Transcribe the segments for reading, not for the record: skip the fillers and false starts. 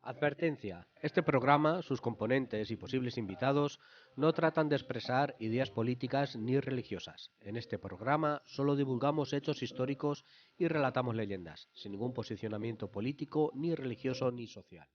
Advertencia. Este programa, sus componentes y posibles invitados no tratan de expresar ideas políticas ni religiosas. En este programa solo divulgamos hechos históricos y relatamos leyendas, sin ningún posicionamiento político, ni religioso, ni social.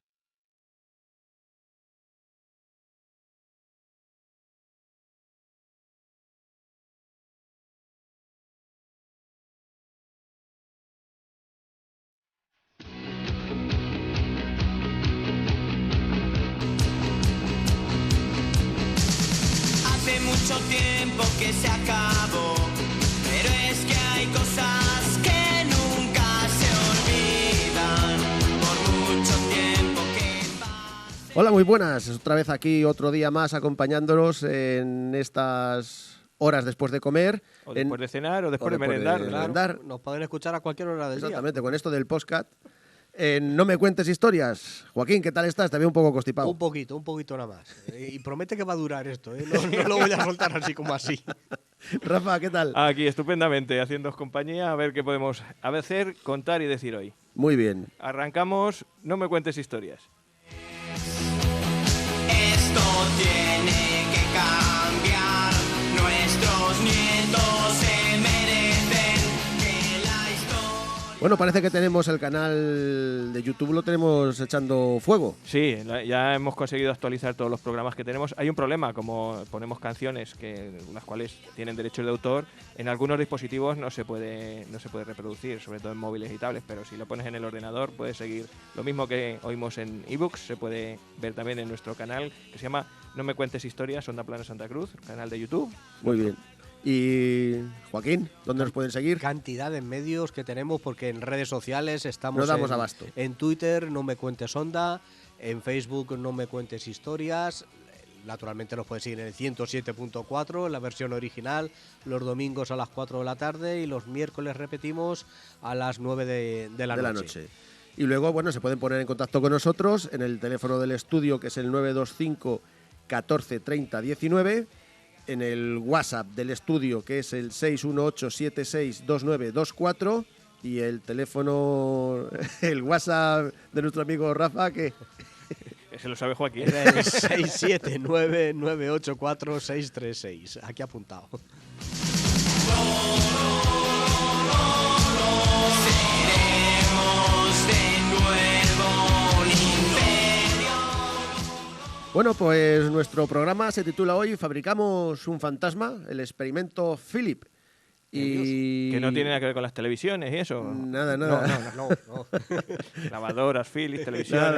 Hace mucho tiempo que se acabó, pero es que hay cosas que nunca se olvidan, por mucho tiempo que pasa. Hola, muy buenas. Otra vez aquí, otro día más, acompañándonos en estas horas después de comer. O después de cenar o después de después de merendar. merendar. Claro. Dar. Nos pueden escuchar a cualquier hora del día. Exactamente, con esto del podcast. No me cuentes historias. Joaquín, ¿qué tal estás? Te veo un poco constipado. Un poquito nada más. Y promete que va a durar esto, ¿eh? No lo voy a soltar así como así. Rafa, ¿qué tal? Aquí, estupendamente, haciéndoos compañía, a ver qué podemos hacer, contar y decir hoy. Muy bien. Arrancamos, no me cuentes historias. Esto tiene que cambiar, nuestros nietos se merecen que la historia... Bueno, parece que tenemos el canal de YouTube, lo tenemos echando fuego. Sí, ya hemos conseguido actualizar todos los programas que tenemos. Hay un problema, como ponemos canciones las cuales tienen derechos de autor, en algunos dispositivos no se puede reproducir, sobre todo en móviles y tablets, pero si lo pones en el ordenador puedes seguir lo mismo que oímos en ebooks, se puede ver también en nuestro canal que se llama No me cuentes historias, Onda Plana Santa Cruz, canal de YouTube. Muy bien. Y Joaquín, ¿dónde nos pueden seguir? Cantidad de medios que tenemos, porque en redes sociales estamos No damos abasto. En Twitter, No Me Cuentes Onda, en Facebook, No Me Cuentes Historias. Naturalmente nos pueden seguir en el 107.4, la versión original, los domingos a las 4 de la tarde y los miércoles repetimos a las 9 de la noche. Y luego, bueno, se pueden poner en contacto con nosotros en el teléfono del estudio, que es el 925 14 30 19, en el WhatsApp del estudio, que es el 618 76 2924, y el teléfono, el WhatsApp de nuestro amigo Rafa, que... Se lo sabe Joaquín. Era el 679-984-636. Aquí apuntado. Seremos de nuevo un imperio. Bueno, pues nuestro programa se titula hoy Fabricamos un fantasma, el experimento Philip. Y... Que no tiene nada que ver con las televisiones y eso. Nada. No. Lavadoras, Philips, televisiones.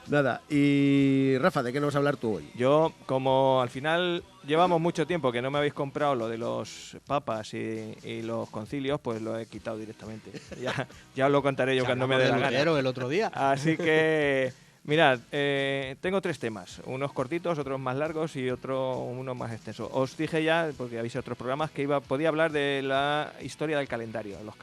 Nada. Y Rafa, ¿de qué nos vas a hablar tú hoy? Yo, como al final llevamos mucho tiempo que no me habéis comprado lo de los papas y los concilios, pues lo he quitado directamente. Ya os lo contaré yo cuando me dé la gana. El otro día. Así que, mirad, tengo 3 temas. Unos cortitos, otros más largos y uno más extenso. Os dije ya, porque habéis otros programas, que podía hablar de la historia del calendario, los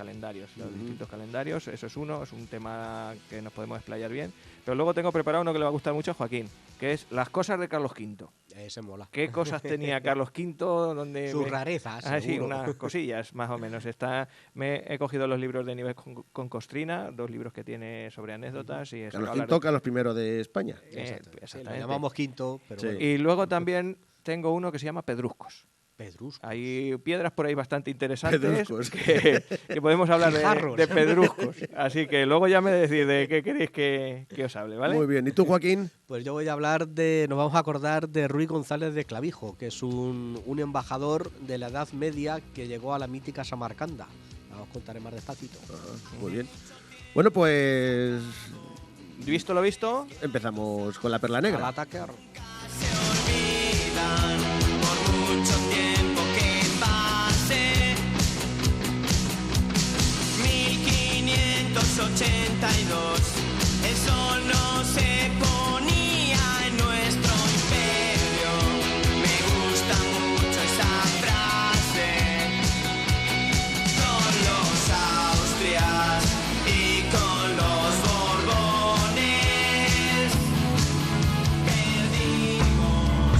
distintos calendarios. Eso es uno, es un tema que nos podemos explayar bien. Pero luego tengo preparado uno que le va a gustar mucho a Joaquín, que es las cosas de Carlos V. Ese mola. ¿Qué cosas tenía Carlos V? Sus rarezas. Sí, seguro. unas cosillas, más o menos. He cogido los libros de Nieves con Costrina, 2 libros que tiene sobre anécdotas. Y Carlos V, Carlos I de España. Exactamente. Lo llamamos quinto, pero Sí. bueno. Y luego también tengo uno que se llama Pedruscos. Pedrusco. Hay piedras por ahí bastante interesantes Pedruscos. que podemos hablar Guijarros. de pedruscos. Así que luego ya me decís de qué queréis que os hable, ¿vale? Muy bien. ¿Y tú, Joaquín? Pues yo voy a hablar nos vamos a acordar de Ruy González de Clavijo, que es un embajador de la Edad Media que llegó a la mítica Samarcanda. Os contaré más despacito. Muy bien. Bueno, pues ¿Visto lo visto? empezamos con la perla Al negra. ataque. Se olvidan por mucho tiempo que pase. 1582, el sol no se ponía en nuestro imperio. Me gusta mucho esa frase. Con los Austrias y con los Borbones perdimos.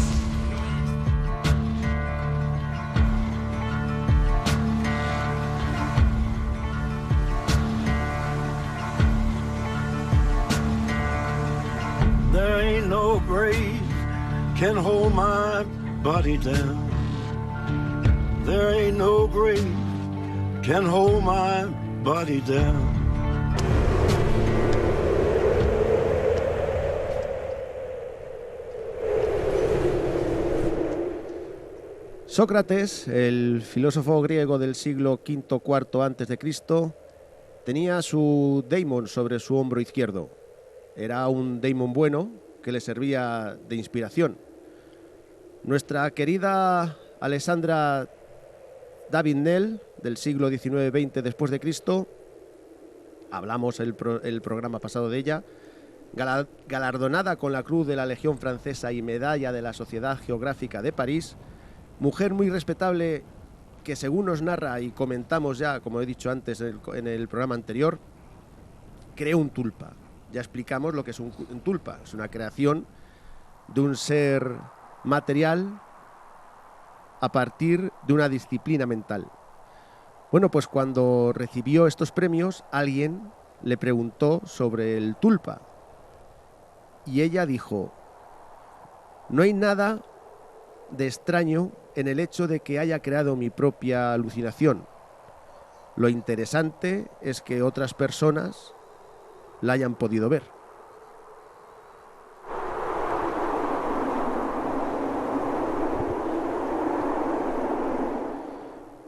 can hold my body down. There ain't no grave can hold my body down. Sócrates, el filósofo griego del siglo V-IV a.C., tenía su daimon sobre su hombro izquierdo. Era un daimon bueno que le servía de inspiración. Nuestra querida Alessandra David-Nel, del siglo XIX-XX después de Cristo, hablamos el programa pasado de ella, galardonada con la Cruz de la Legión Francesa y Medalla de la Sociedad Geográfica de París, mujer muy respetable que, según nos narra y comentamos ya, como he dicho antes en el programa anterior, creó un tulpa. Ya explicamos lo que es un tulpa. Es una creación de un ser material a partir de una disciplina mental. Bueno, pues cuando recibió estos premios, alguien le preguntó sobre el tulpa. Y ella dijo: no hay nada de extraño en el hecho de que haya creado mi propia alucinación. Lo interesante es que otras personas la hayan podido ver.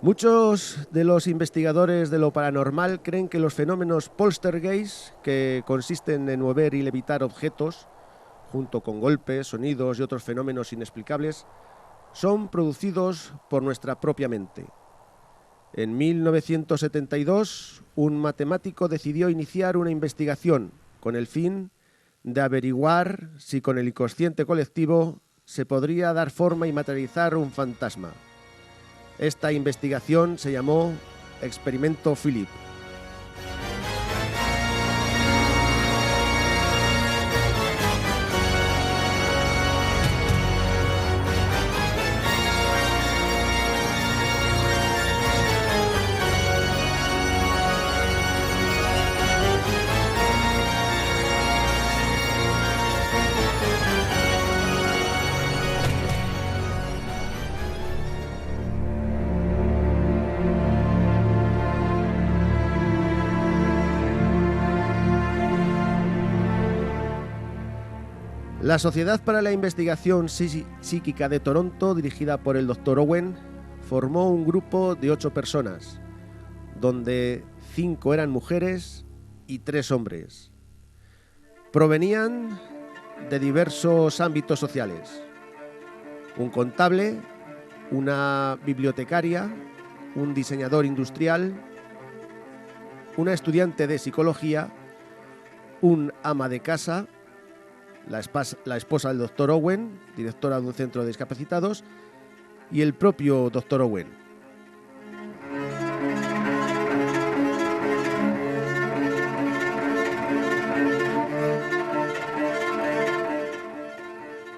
Muchos de los investigadores de lo paranormal creen que los fenómenos poltergeist, que consisten en mover y levitar objetos, junto con golpes, sonidos y otros fenómenos inexplicables, son producidos por nuestra propia mente. En 1972, un matemático decidió iniciar una investigación con el fin de averiguar si con el inconsciente colectivo se podría dar forma y materializar un fantasma. Esta investigación se llamó Experimento Philip. La Sociedad para la Investigación Psíquica de Toronto, dirigida por el Dr. Owen, formó un grupo de 8 personas, donde 5 eran mujeres y 3 hombres. Provenían de diversos ámbitos sociales: un contable, una bibliotecaria, un diseñador industrial, una estudiante de psicología, un ama de casa, la esposa del Dr. Owen, directora de un centro de discapacitados, y el propio Dr. Owen.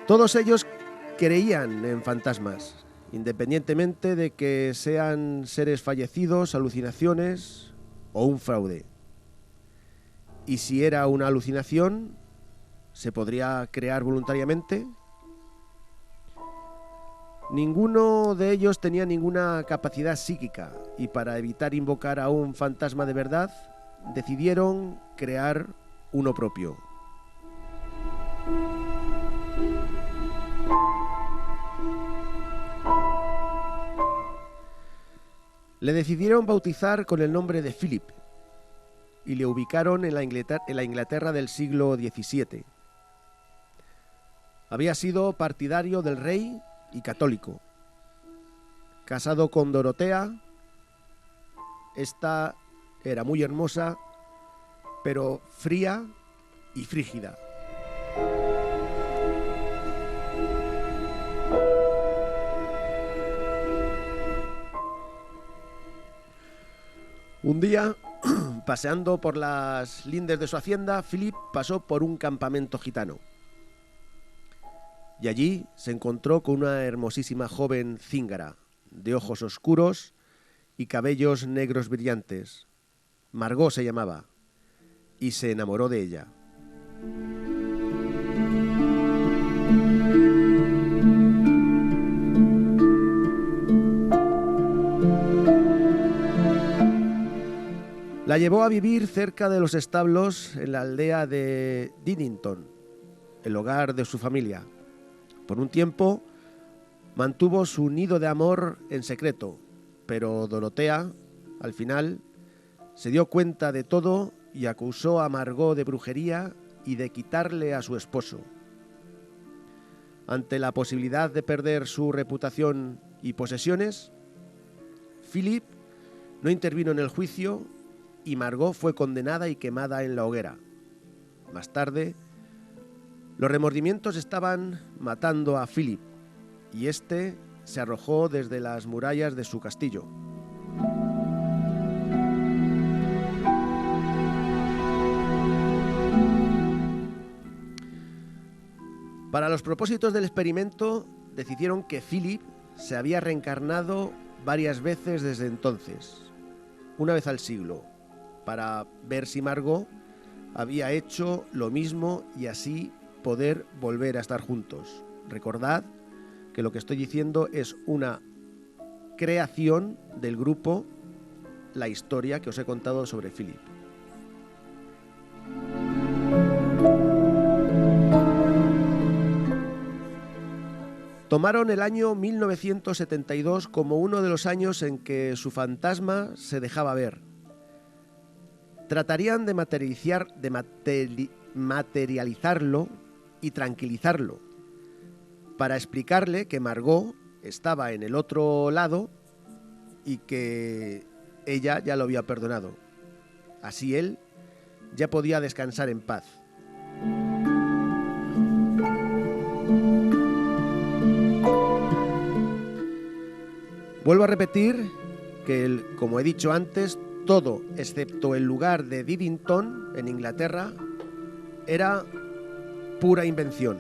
Todos ellos creían en fantasmas, independientemente de que sean seres fallecidos, alucinaciones o un fraude. Y si era una alucinación, ¿se podría crear voluntariamente? Ninguno de ellos tenía ninguna capacidad psíquica y para evitar invocar a un fantasma de verdad, decidieron crear uno propio. Le decidieron bautizar con el nombre de Philip y le ubicaron en la Inglaterra del siglo XVII. Había sido partidario del rey y católico. Casado con Dorotea, esta era muy hermosa, pero fría y frígida. Un día, paseando por las lindes de su hacienda, Philip pasó por un campamento gitano. Y allí se encontró con una hermosísima joven cíngara, de ojos oscuros y cabellos negros brillantes. Margot se llamaba, y se enamoró de ella. La llevó a vivir cerca de los establos en la aldea de Diddington, el hogar de su familia. Por un tiempo mantuvo su nido de amor en secreto, pero Dorotea, al final, se dio cuenta de todo y acusó a Margot de brujería y de quitarle a su esposo. Ante la posibilidad de perder su reputación y posesiones, Philip no intervino en el juicio y Margot fue condenada y quemada en la hoguera. Más tarde, los remordimientos estaban matando a Philip y este se arrojó desde las murallas de su castillo. Para los propósitos del experimento, decidieron que Philip se había reencarnado varias veces desde entonces, una vez al siglo, para ver si Margot había hecho lo mismo y así poder volver a estar juntos. Recordad que lo que estoy diciendo es una creación del grupo La Historia que os he contado sobre Philip. Tomaron el año 1972 como uno de los años en que su fantasma se dejaba ver. Tratarían de materializarlo y tranquilizarlo, para explicarle que Margot estaba en el otro lado y que ella ya lo había perdonado. Así él ya podía descansar en paz. Vuelvo a repetir que, como he dicho antes, todo, excepto el lugar de Diddington, en Inglaterra, era pura invención.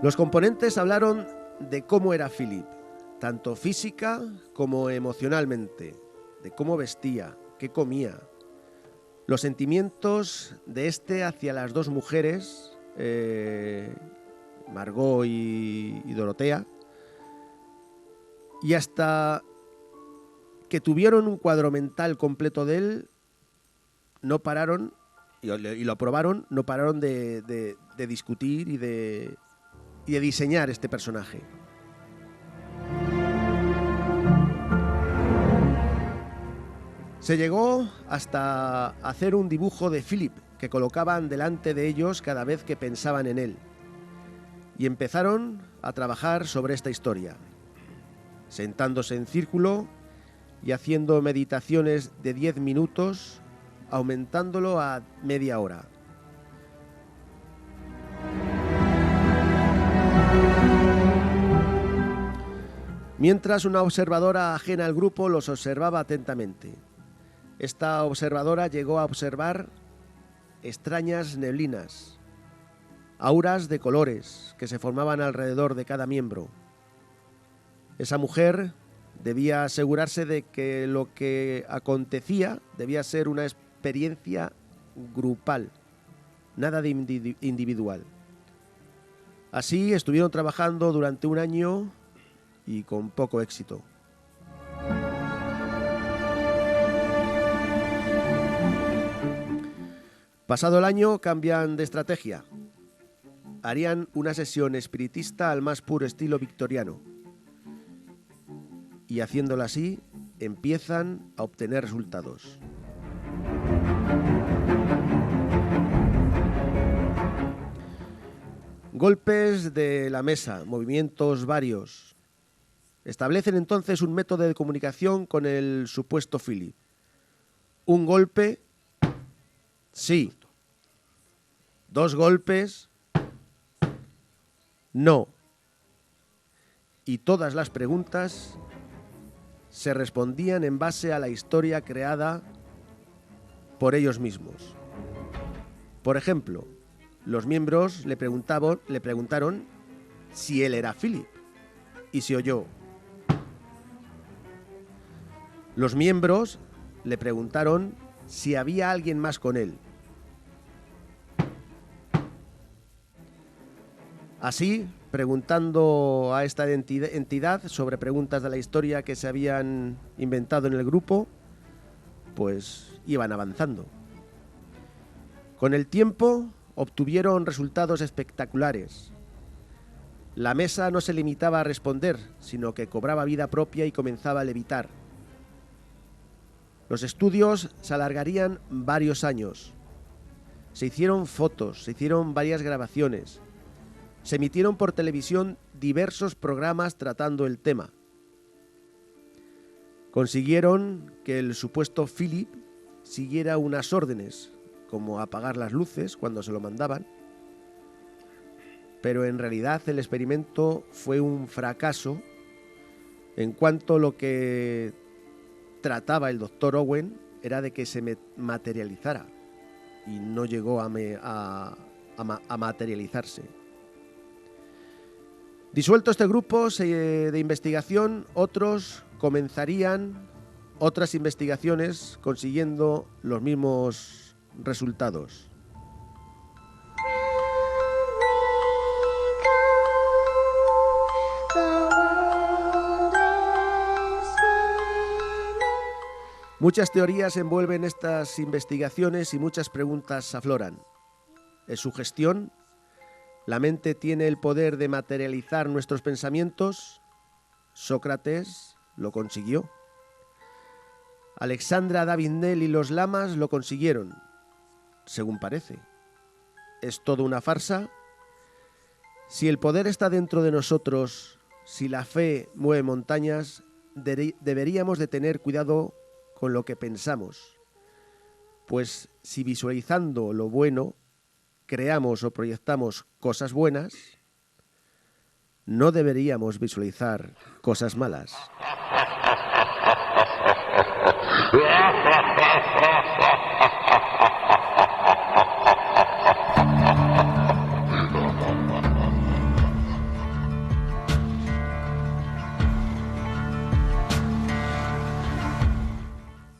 Los componentes hablaron de cómo era Philip, tanto física como emocionalmente, de cómo vestía, qué comía, los sentimientos de este hacia las dos mujeres, Margot y Dorotea, y hasta que tuvieron un cuadro mental completo de él, no pararon, y lo aprobaron, no pararon de discutir y de diseñar este personaje. Se llegó hasta hacer un dibujo de Philip que colocaban delante de ellos cada vez que pensaban en él. Y empezaron a trabajar sobre esta historia, sentándose en círculo y haciendo meditaciones de 10 minutos, aumentándolo a media hora. Mientras una observadora ajena al grupo los observaba atentamente. Esta observadora llegó a observar extrañas neblinas, auras de colores que se formaban alrededor de cada miembro. Esa mujer debía asegurarse de que lo que acontecía debía ser una experiencia grupal, nada de individual. Así estuvieron trabajando durante un año y con poco éxito. Pasado el año cambian de estrategia. Harían una sesión espiritista al más puro estilo victoriano. Y haciéndolo así, empiezan a obtener resultados. Golpes de la mesa, movimientos varios. Establecen entonces un método de comunicación con el supuesto Philip. Un golpe, sí. 2 golpes, no. Y todas las preguntas se respondían en base a la historia creada por ellos mismos. Por ejemplo, los miembros le preguntaron si él era Philip y se oyó. Los miembros le preguntaron si había alguien más con él Así, preguntando a esta entidad sobre preguntas de la historia que se habían inventado en el grupo, pues iban avanzando. Con el tiempo obtuvieron resultados espectaculares. La mesa no se limitaba a responder, sino que cobraba vida propia y comenzaba a levitar. Los estudios se alargarían varios años. Se hicieron fotos, se hicieron varias grabaciones. Se emitieron por televisión diversos programas tratando el tema. Consiguieron que el supuesto Philip siguiera unas órdenes, como apagar las luces cuando se lo mandaban. Pero en realidad el experimento fue un fracaso en cuanto lo que trataba el Dr. Owen era de que se materializara y no llegó a materializarse. Disuelto este grupo de investigación, otros comenzarían otras investigaciones consiguiendo los mismos resultados. Muchas teorías envuelven estas investigaciones y muchas preguntas afloran. ¿Es sugestión? ¿La mente tiene el poder de materializar nuestros pensamientos? Sócrates lo consiguió. Alexandra David-Néel y los lamas lo consiguieron, según parece. ¿Es todo una farsa? Si el poder está dentro de nosotros, si la fe mueve montañas, deberíamos de tener cuidado con lo que pensamos, pues si visualizando lo bueno creamos o proyectamos cosas buenas, no deberíamos visualizar cosas malas.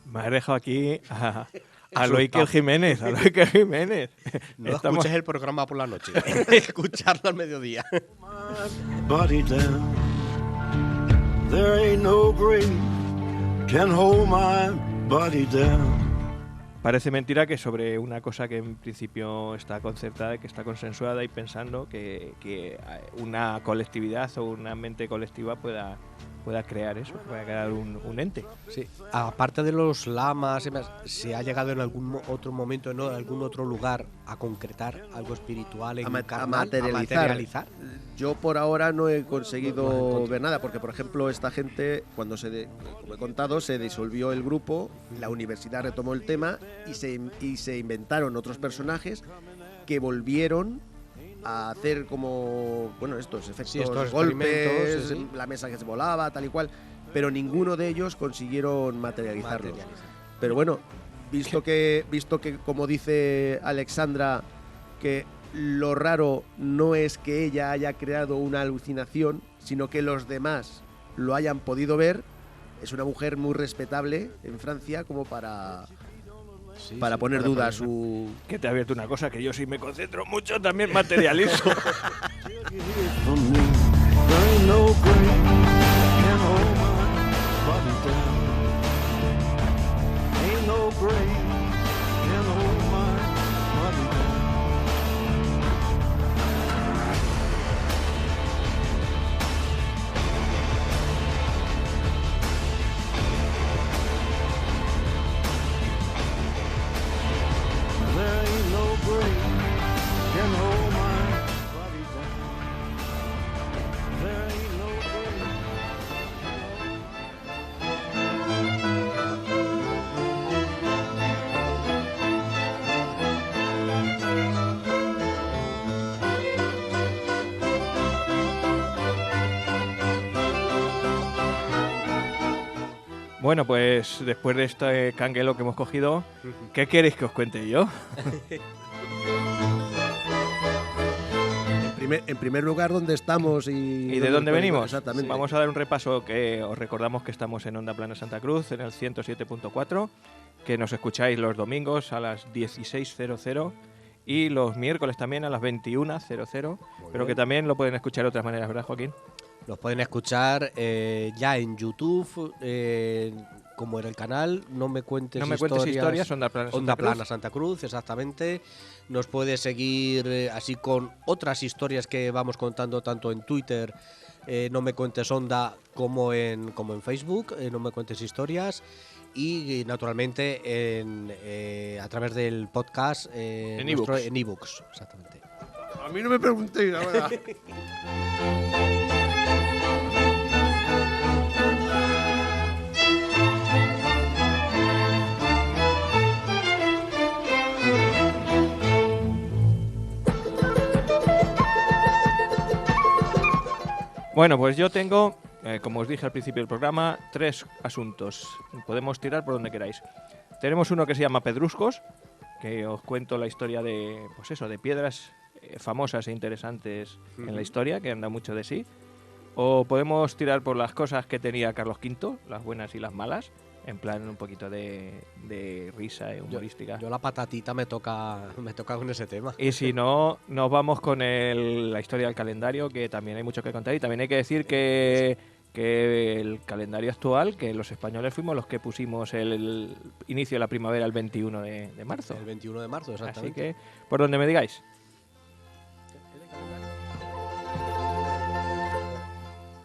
Me has dejado aquí a Loiker Jiménez, a Loiker Jiménez. No escuches el programa por la noche, escucharlo al mediodía. Body down. There ain't no grave can hold my body down. Parece mentira que sobre una cosa que en principio está concertada, que está consensuada y pensando que una colectividad o una mente colectiva pueda crear eso, pueda crear un ente. Sí. Aparte de los lamas, ¿se ha llegado en algún otro momento, en algún otro lugar, a concretar algo espiritual, A a materializar. Yo por ahora no he conseguido ver nada, porque por ejemplo esta gente, cuando como he contado, se disolvió el grupo, la universidad retomó el tema y se inventaron otros personajes que volvieron a hacer como, bueno, estos efectos, estos golpes, sí. la mesa que se volaba, tal y cual, pero ninguno de ellos consiguieron materializarlo. Pero bueno, visto que como dice Alexandra, que lo raro no es que ella haya creado una alucinación, sino que los demás lo hayan podido ver, es una mujer muy respetable en Francia como para poner duda a su... Que te ha abierto una cosa que yo sí me concentro mucho, también materializo. From me, there ain't no grave can hold my body down. Ain't no grave can hold my body down. There ain't no grave can hold my body down. There ain't no grave. Bueno, pues después de este canguelo que hemos cogido, ¿qué queréis que os cuente yo? En primer lugar, ¿dónde estamos ¿Y de dónde venimos? Exactamente. Vamos a dar un repaso, que os recordamos que estamos en Onda Plana Santa Cruz, en el 107.4, que nos escucháis los domingos a las 16:00 y los miércoles también a las 21:00, pero que también lo pueden escuchar de otras maneras, ¿verdad, Joaquín? Los pueden escuchar ya en YouTube, como en el canal No me cuentes historias, Onda Plana Santa Cruz, exactamente. Nos puede seguir así con otras historias que vamos contando tanto en Twitter, No me cuentes Onda, como en Facebook, No me cuentes historias. Y naturalmente a través del podcast en ebooks, exactamente. A mí no me preguntéis, la verdad. Bueno, pues yo tengo, como os dije al principio del programa, 3 asuntos. Podemos tirar por donde queráis. Tenemos uno que se llama Pedruscos, que os cuento la historia de, pues eso, de piedras famosas e interesantes en la historia, que han dado mucho de sí. O podemos tirar por las cosas que tenía Carlos V, las buenas y las malas, en plan un poquito de risa humorística. Yo la patatita me toca con ese tema. Y si no, nos vamos con la historia del calendario, que también hay mucho que contar. Y también hay que decir que el calendario actual, que los españoles fuimos los que pusimos el inicio de la primavera el 21 de marzo. El 21 de marzo, exactamente. Así que, por donde me digáis.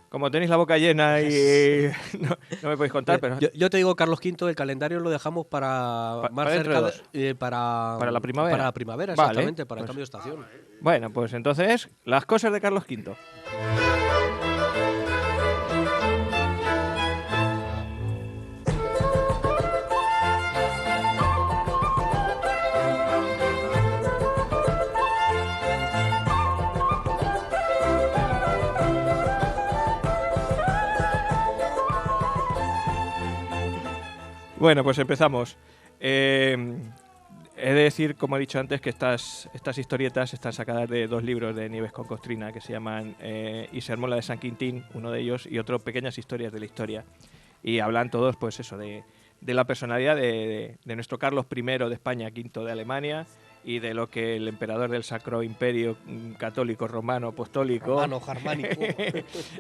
Como tenéis la boca llena y no me podéis contar, pero... Yo te digo, Carlos V, el calendario lo dejamos para más cerca para la primavera. Para la primavera, Vale, exactamente, para pues, el cambio de estación. Bueno, pues entonces, las cosas de Carlos V. Bueno, pues empezamos. He de decir, como he dicho antes, que estas historietas están sacadas de 2 libros de Nieves con Costrina que se llaman Y se armó la de San Quintín, uno de ellos, y otro Pequeñas historias de la historia. Y hablan todos, pues eso, de la personalidad de nuestro Carlos I de España, V de Alemania, y de lo que el emperador del Sacro Imperio Católico Romano Apostólico Germánico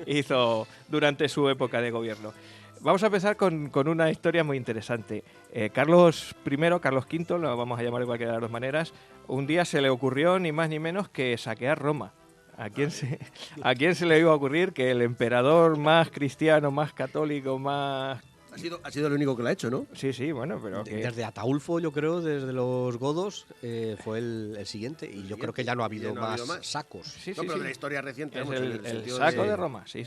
hizo durante su época de gobierno. Vamos a empezar con una historia muy interesante. Carlos V, lo vamos a llamar de cualquiera de las 2 maneras, un día se le ocurrió ni más ni menos que saquear Roma. ¿A quién se le iba a ocurrir que el emperador más cristiano, más católico, más... Ha sido el único que lo ha hecho, ¿no? Sí, bueno, pero... Desde Ataulfo, yo creo, desde los godos, fue el siguiente. Y yo creo que ya no ha habido más sacos. Sí, pero de la historia reciente. Es vamos, el saco de Roma, sí.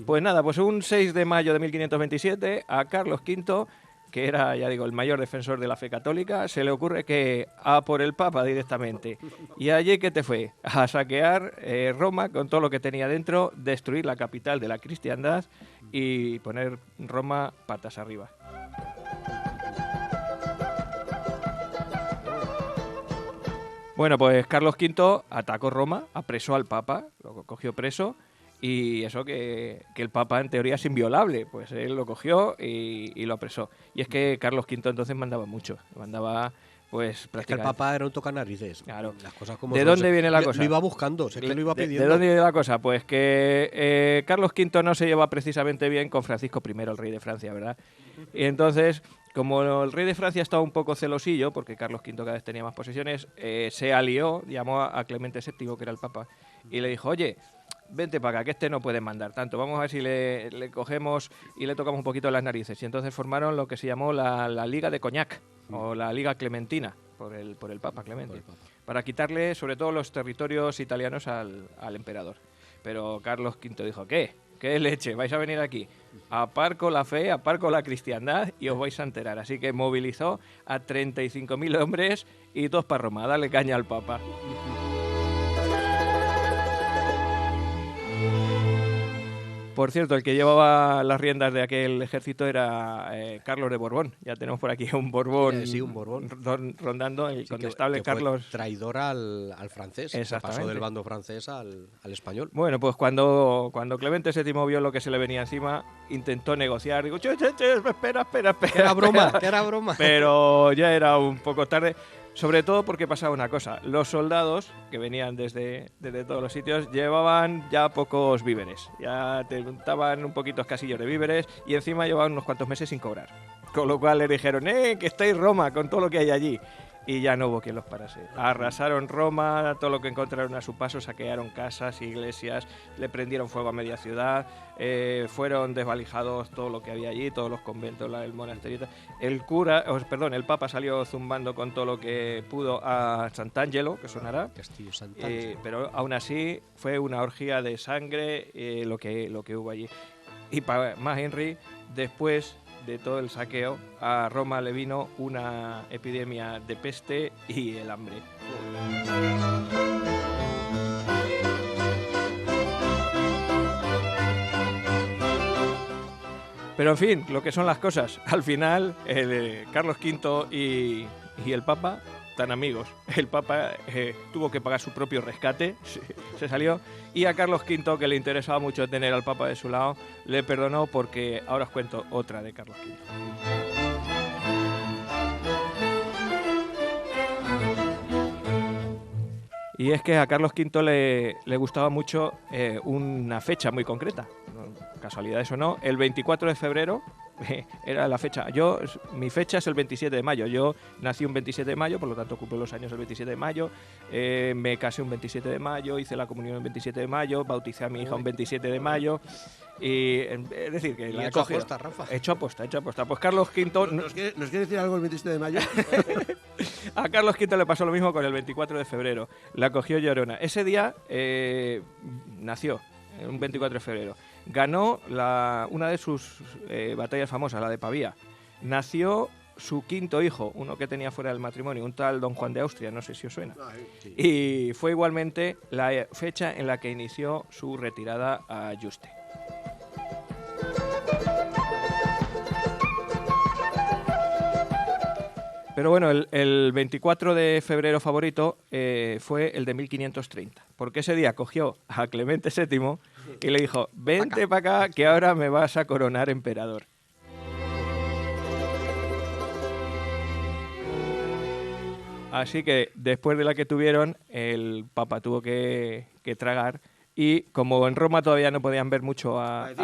Pues nada, pues un 6 de mayo de 1527, a Carlos V, que era, ya digo, el mayor defensor de la fe católica, se le ocurre que a por el Papa directamente. ¿Y allí qué te fue? A saquear Roma con todo lo que tenía dentro, destruir la capital de la cristiandad y poner Roma patas arriba. Bueno, pues Carlos V atacó Roma, apresó al Papa, lo cogió preso. Y eso que el Papa en teoría es inviolable, pues él lo cogió y lo apresó. Y es que Carlos V entonces mandaba mucho, mandaba pues prácticamente... Es que el Papa era un tocanarices. Claro. Las cosas como ¿De dónde viene la cosa? Lo iba buscando, sé que lo iba pidiendo. ¿De dónde viene la cosa? Pues que Carlos V no se lleva precisamente bien con Francisco I, el rey de Francia, ¿verdad? Y entonces, como el rey de Francia estaba un poco celosillo, porque Carlos V cada vez tenía más posesiones, se alió, llamó a Clemente VII, que era el Papa, y le dijo, oye, vente para acá, que este no puede mandar tanto. Vamos a ver si le cogemos y le tocamos un poquito las narices. Y entonces formaron lo que se llamó la Liga de Coñac, o la Liga Clementina, por el Papa Clemente, para quitarle sobre todo los territorios italianos al emperador. Pero Carlos V dijo, ¿qué leche? ¿Vais a venir aquí? Aparco la fe, aparco la cristiandad y os vais a enterar. Así que movilizó a 35.000 hombres y todos para Roma, dale caña al Papa. Por cierto, el que llevaba las riendas de aquel ejército era Carlos de Borbón. Ya tenemos por aquí un Borbón, sí, un Borbón rondando, el condestable que Carlos. Fue traidor al francés, que pasó del bando francés al español. Bueno, pues cuando Clemente VII vio lo que se le venía encima, intentó negociar. Digo, espera. Que era broma. Pero ya era un poco tarde. Sobre todo porque pasaba una cosa, los soldados que venían desde todos los sitios llevaban ya pocos víveres, ya te untaban un poquito escasillos de víveres y encima llevaban unos cuantos meses sin cobrar. Con lo cual le dijeron, que estáis Roma con todo lo que hay allí. Y ya no hubo quien los parase. Arrasaron Roma, todo lo que encontraron a su paso, saquearon casas, iglesias, le prendieron fuego a media ciudad, fueron desvalijados todo lo que había allí, todos los conventos, el monasterio. El Papa salió zumbando con todo lo que pudo a Sant'Angelo, que sonará. Castillo Sant'Angelo. Pero aún así fue una orgía de sangre lo que hubo allí. Y para más Henry, después de todo el saqueo, a Roma le vino una epidemia de peste y el hambre. Pero en fin, lo que son las cosas. Al final, Carlos V y el Papa tan amigos. El Papa tuvo que pagar su propio rescate, se salió, y a Carlos V, que le interesaba mucho tener al Papa de su lado, le perdonó, porque ahora os cuento otra de Carlos V. Y es que a Carlos V le gustaba mucho una fecha muy concreta, casualidades o no, el 24 de febrero era la fecha. Mi fecha es el 27 de mayo. Yo nací un 27 de mayo, por lo tanto cumplo los años el 27 de mayo. Me casé un 27 de mayo, hice la comunión el 27 de mayo, bauticé a mi hija un 27 de mayo. Y es decir, que la he hecho cogido. aposta, Rafa. Hecho aposta. Pues Carlos V... ¿Nos quiere decir algo el 27 de mayo? A Carlos V le pasó lo mismo con el 24 de febrero. La cogió llorona. Ese día nació, un 24 de febrero. Ganó una de sus batallas famosas, la de Pavía. Nació su quinto hijo, uno que tenía fuera del matrimonio, un tal Don Juan de Austria, no sé si os suena. Sí. Y fue igualmente la fecha en la que inició su retirada a Yuste. Pero bueno, el 24 de febrero favorito fue el de 1530, porque ese día cogió a Clemente VII y le dijo, vente para acá que ahora me vas a coronar emperador. Así que después de la que tuvieron, el Papa tuvo que tragar. Y como en Roma todavía no podían ver mucho a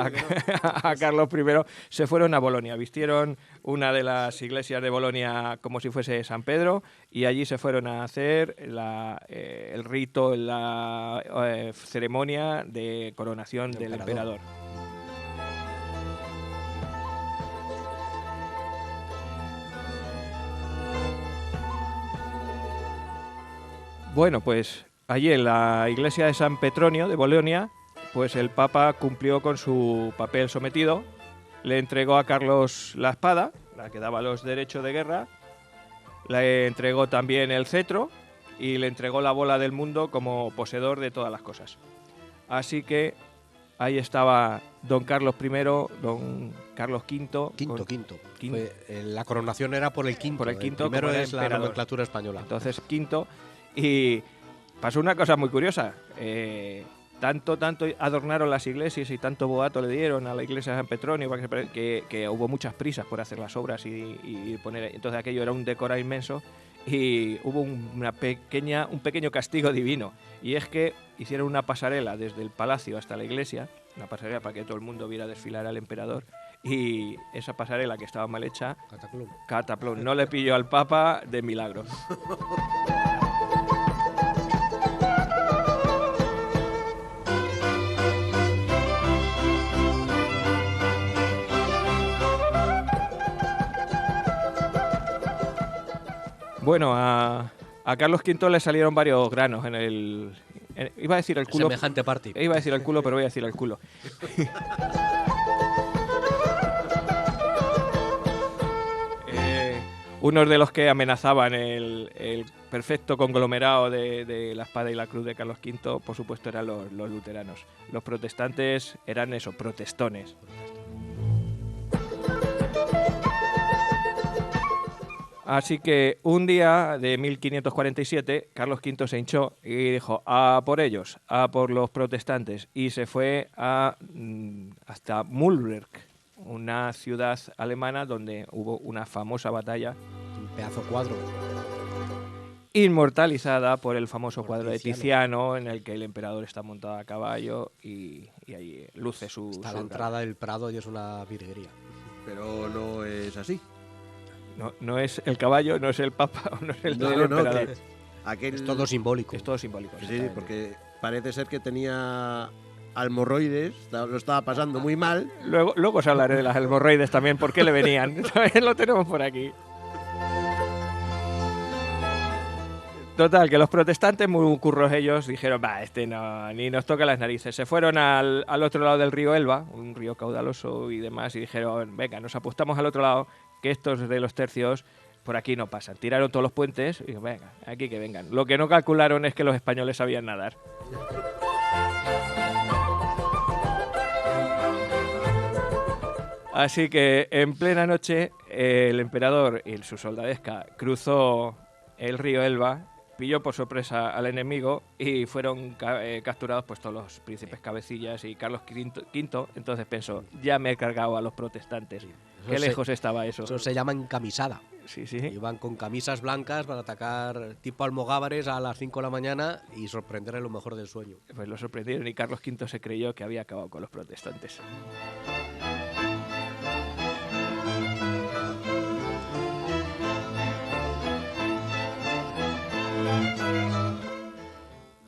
Carlos I, se fueron a Bolonia. Vistieron una de las iglesias de Bolonia como si fuese San Pedro, y allí se fueron a hacer el rito, la ceremonia de coronación del emperador. Bueno, pues allí en la iglesia de San Petronio de Bolonia, pues el Papa cumplió con su papel sometido, le entregó a Carlos la espada, la que daba los derechos de guerra, le entregó también el cetro y le entregó la bola del mundo como poseedor de todas las cosas. Así que ahí estaba don Carlos I, don Carlos V. Quinto. La coronación era por el quinto. Por el quinto, primero como es la emperador. nomenclatura española. Entonces, quinto. Y pasó una cosa muy curiosa. Tanto adornaron las iglesias y tanto boato le dieron a la iglesia de San Petronio que hubo muchas prisas por hacer las obras y poner. Entonces aquello era un decorado inmenso y hubo un pequeño castigo divino. Y es que hicieron una pasarela desde el palacio hasta la iglesia, una pasarela para que todo el mundo viera desfilar al emperador. Y esa pasarela, que estaba mal hecha, cataplum, no le pilló al Papa de milagro. Bueno, a Carlos V le salieron varios granos en el... iba a decir el culo. Semejante party. Iba a decir el culo, pero voy a decir el culo. Unos de los que amenazaban el perfecto conglomerado de la espada y la cruz de Carlos V, por supuesto, eran los luteranos. Los protestantes eran eso, protestones. Así que un día de 1547, Carlos V se hinchó y dijo, a por ellos, a por los protestantes, y se fue hasta Mühlberg, una ciudad alemana donde hubo una famosa batalla. Un pedazo cuadro. inmortalizada por el famoso Por cuadro de Tiziano. Tiziano, en el que el emperador está montado a caballo y ahí luce su... Está a su la entrada del Prado y es una virguería. Pero no es así. No es el caballo, no es el papa, no es el, No, el no, no, emperador. que aquel... Es todo simbólico. Es todo simbólico. Sí, exactamente. porque parece ser que tenía almorroides, lo estaba pasando muy mal. Luego os hablaré de las hemorroides también, por qué le venían. También lo tenemos por aquí. Total, que los protestantes, muy curros ellos, dijeron, va, este no, ni nos toca las narices. Se fueron al otro lado del río Elba, un río caudaloso y demás, y dijeron, venga, nos apostamos al otro lado, que estos de los tercios por aquí no pasan. Tiraron todos los puentes y dijeron, venga, aquí que vengan. Lo que no calcularon es que los españoles sabían nadar. Así que en plena noche el emperador y su soldadesca cruzó el río Elba, pilló por sorpresa al enemigo y fueron capturados pues todos los príncipes cabecillas y Carlos V. Entonces pensó, ya me he cargado a los protestantes. Qué lejos estaba eso. Eso se llama encamisada. Sí, sí. Iban con camisas blancas para atacar tipo almogávares a las 5 de la mañana y sorprender lo mejor del sueño. Pues lo sorprendieron y Carlos V se creyó que había acabado con los protestantes.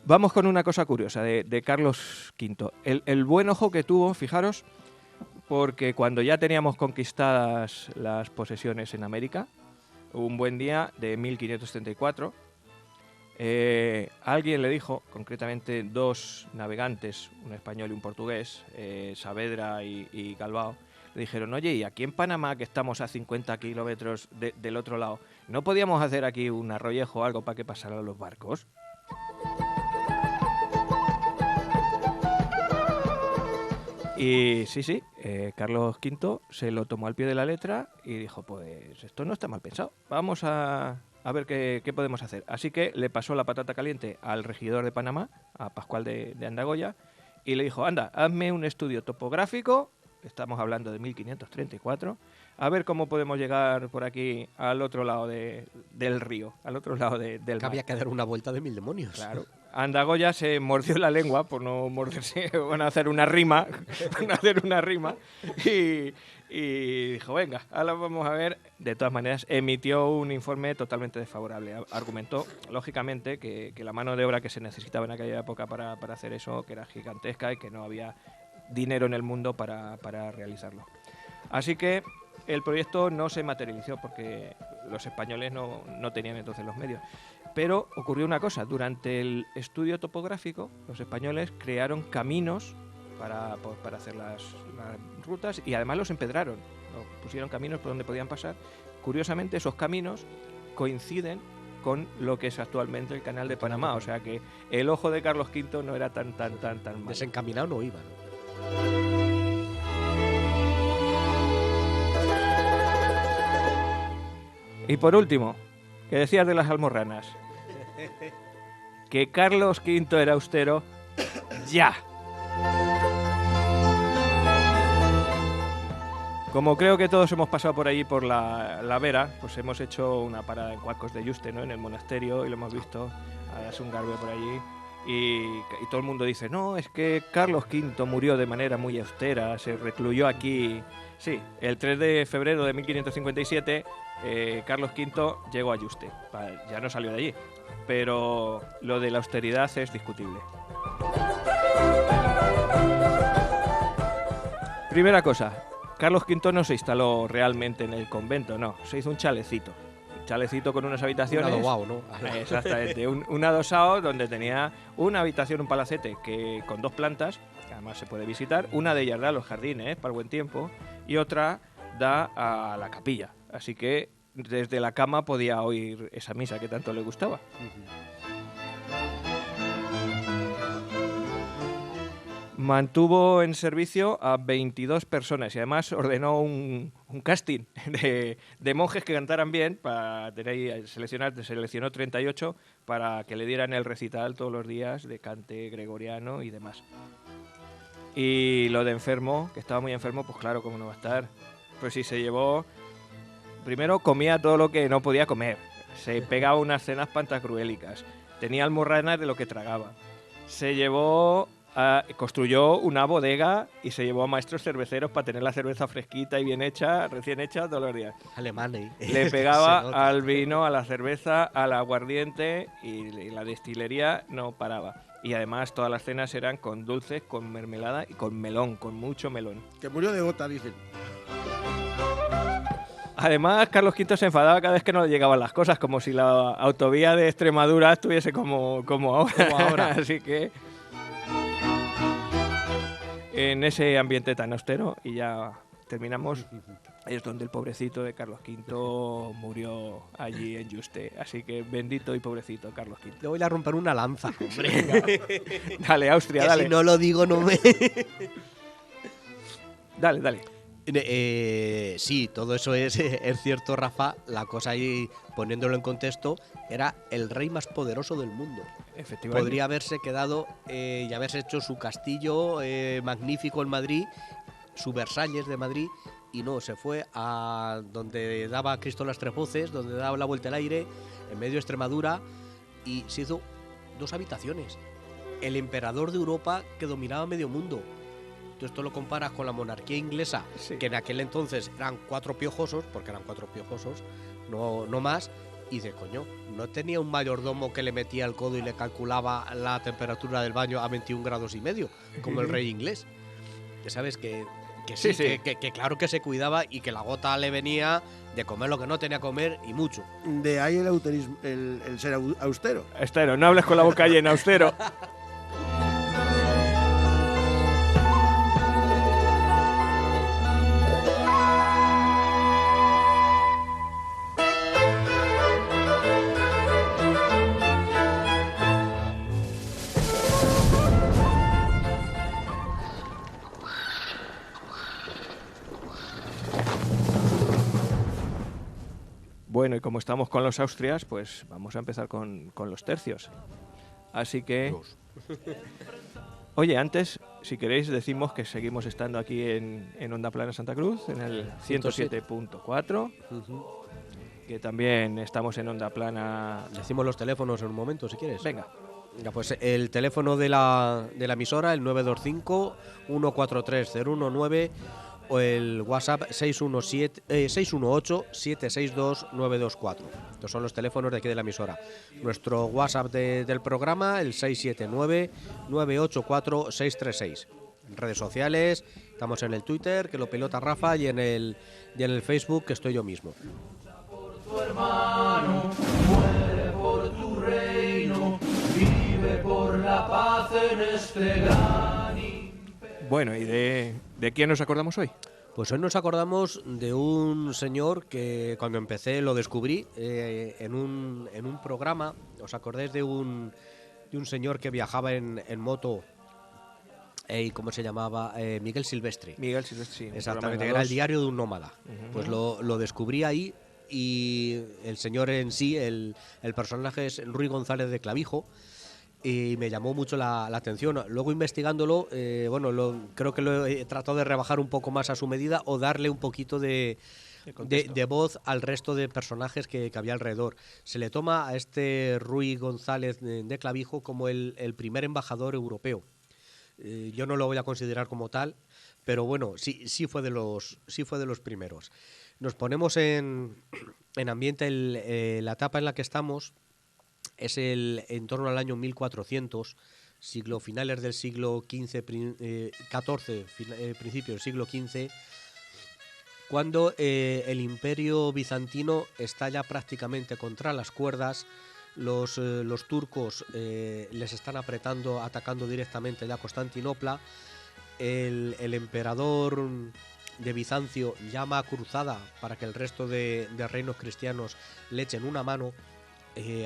Vamos con una cosa curiosa de Carlos V. El buen ojo que tuvo, fijaros, porque cuando ya teníamos conquistadas las posesiones en América, un buen día de 1534, alguien le dijo, concretamente dos navegantes, un español y un portugués, Saavedra y Galbao, le dijeron, oye, y aquí en Panamá, que estamos a 50 kilómetros del otro lado, ¿no podíamos hacer aquí un arroyejo o algo para que pasaran los barcos? Y sí, Carlos V se lo tomó al pie de la letra y dijo, pues esto no está mal pensado, vamos a ver qué podemos hacer. Así que le pasó la patata caliente al regidor de Panamá, a Pascual de Andagoya, y le dijo, anda, hazme un estudio topográfico, estamos hablando de 1534, a ver cómo podemos llegar por aquí al otro lado del río, al otro lado del Que mar. había que dar una vuelta de 1000 demonios. Claro. Andagoya se mordió la lengua por no morderse, van a hacer una rima, y dijo, venga, ahora vamos a ver. De todas maneras, emitió un informe totalmente desfavorable. Argumentó, lógicamente, que la mano de obra que se necesitaba en aquella época para hacer eso, que era gigantesca y que no había dinero en el mundo para realizarlo. Así que el proyecto no se materializó porque los españoles no tenían entonces los medios. Pero ocurrió una cosa, durante el estudio topográfico los españoles crearon caminos para hacer las rutas y además los empedraron, pusieron caminos por donde podían pasar. Curiosamente esos caminos coinciden con lo que es actualmente el Canal de Panamá, o sea que el ojo de Carlos V no era tan mal. Desencaminado no iba, ¿no? Y por último, ¿qué decías de las almorranas? Que Carlos V era austero, ya. Como creo que todos hemos pasado por allí por la Vera, pues hemos hecho una parada en Cuacos de Yuste, ¿no? En el monasterio, y lo hemos visto a Sungarbe por allí. Y todo el mundo dice, no, es que Carlos V murió de manera muy austera, se recluyó aquí. Sí, el 3 de febrero de 1557, Carlos V llegó a Yuste. Ya no salió de allí, pero lo de la austeridad es discutible. Primera cosa, Carlos V no se instaló realmente en el convento, no, se hizo un chalecito. Chalecito con unas habitaciones. Un adosado, ¿no? Exactamente, un adosado donde tenía una habitación, un palacete con 2 plantas, que además se puede visitar. Una de ellas da a los jardines para el buen tiempo y otra da a la capilla. Así que desde la cama podía oír esa misa que tanto le gustaba. Mantuvo en servicio a 22 personas y además ordenó un casting de monjes que cantaran bien para seleccionó 38 para que le dieran el recital todos los días de cante gregoriano y demás. Y lo de enfermo, que estaba muy enfermo, pues claro, ¿cómo no va a estar? Pues sí, se llevó... Primero comía todo lo que no podía comer. se pegaba unas cenas pantacruélicas, tenía almorranas de lo que tragaba. Se llevó, construyó una bodega y se llevó a maestros cerveceros para tener la cerveza fresquita y bien hecha, recién hecha todos los días. Alemán, ¿eh? Le Se pegaba nota. al vino, a la cerveza, al aguardiente y la destilería no paraba. Y además todas las cenas eran con dulces, con mermelada y con melón, con mucho melón. Que murió de gota, dicen. Además, Carlos V se enfadaba cada vez que no le llegaban las cosas, como si la autovía de Extremadura estuviese como ahora. Como ahora. Así que en ese ambiente tan austero, y ya terminamos, es donde el pobrecito de Carlos V murió allí en Yuste. Así que bendito y pobrecito Carlos V. Le voy a romper una lanza, hombre. Dale, Austria, Que dale. si no lo digo, no me... Dale, dale. Sí, todo eso es cierto, Rafa. La cosa ahí, poniéndolo en contexto, era el rey más poderoso del mundo. Efectivamente. Podría haberse quedado y haberse hecho su castillo magnífico en Madrid, su Versalles de Madrid, y no, se fue a donde daba Cristo las Tres Voces, donde daba la vuelta al aire, en medio de Extremadura, y se hizo 2 habitaciones. El emperador de Europa que dominaba medio mundo. Tú esto lo comparas con la monarquía inglesa, Sí. que en aquel entonces eran 4 piojosos, porque eran 4 piojosos, no más, y dice, coño, ¿no tenía un mayordomo que le metía el codo y le calculaba la temperatura del baño a 21 grados y medio, como el rey inglés? Que sabes que sí, Sí, sí. Que claro que se cuidaba y que la gota le venía de comer lo que no tenía que comer y mucho. De ahí el austerismo, el ser austero. Austero, no hables con la boca llena, Austero. Bueno, y como estamos con los Austrias, pues vamos a empezar con los tercios. Así que... Oye, antes, si queréis, decimos que seguimos estando aquí en Onda Plana Santa Cruz, en el 107.4, que también estamos en Onda Plana... Decimos los teléfonos en un momento, si quieres. Venga, Venga, pues el teléfono de la emisora, el 925-143-019, o el WhatsApp 618-762-924. Estos son los teléfonos de aquí de la emisora. Nuestro WhatsApp del programa, el 679-984-636. En redes sociales, estamos en el Twitter, que lo pilota Rafa, y en el Facebook, que estoy yo mismo. Tu hermano muere por tu reino, vive por la paz en este gran imperio. bueno, ¿y de quién nos acordamos hoy? Pues hoy nos acordamos de un señor que cuando empecé lo descubrí en un programa. ¿Os acordáis de un señor que viajaba en moto? ¿Cómo se llamaba? Miguel Silvestre. Miguel Silvestre, sí. Exactamente, que era el diario de un nómada. Pues lo descubrí ahí, y el señor en sí, el personaje es Ruy González de Clavijo, y me llamó mucho la atención. Luego investigándolo, creo que lo he tratado de rebajar un poco más a su medida o darle un poquito de voz al resto de personajes que había alrededor. Se le toma a este Ruy González de Clavijo como el primer embajador europeo. Yo no lo voy a considerar como tal, pero bueno, sí fue de los primeros. Nos ponemos en ambiente. La etapa en la que estamos es en torno al año 1400, finales del siglo XIV, principio del siglo XV, cuando el Imperio bizantino está ya prácticamente contra las cuerdas. Los turcos les están atacando directamente ya a Constantinopla. El emperador de Bizancio llama a cruzada para que el resto de reinos cristianos le echen una mano.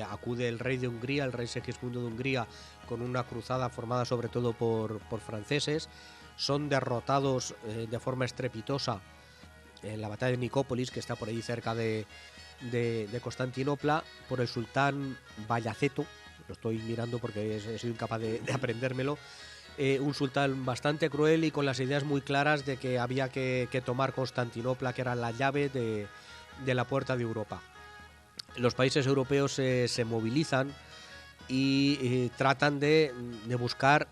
Acude el rey de Hungría, el rey Segismundo de Hungría, con una cruzada formada sobre todo por franceses. Son derrotados de forma estrepitosa en la batalla de Nicópolis, que está por ahí cerca de Constantinopla, por el sultán Bayaceto. Lo estoy mirando porque soy incapaz de aprendérmelo. Un sultán bastante cruel y con las ideas muy claras de que había que tomar Constantinopla, que era la llave de la puerta de Europa. los países europeos se movilizan y tratan de buscar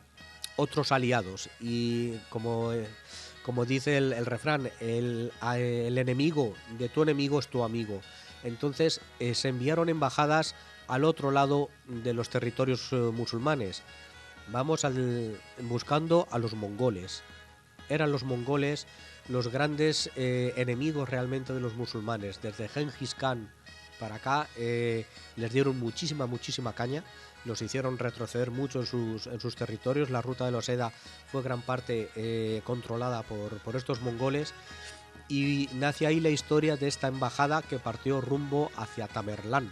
otros aliados. Y como dice el refrán, el enemigo de tu enemigo es tu amigo. Entonces se enviaron embajadas al otro lado de los territorios musulmanes. Vamos buscando a los mongoles. Eran los mongoles los grandes enemigos realmente de los musulmanes. Desde Gengis Khan para acá les dieron muchísima caña, los hicieron retroceder mucho en sus territorios. La ruta de la seda fue gran parte controlada por estos mongoles, y nace ahí la historia de esta embajada que partió rumbo hacia Tamerlán.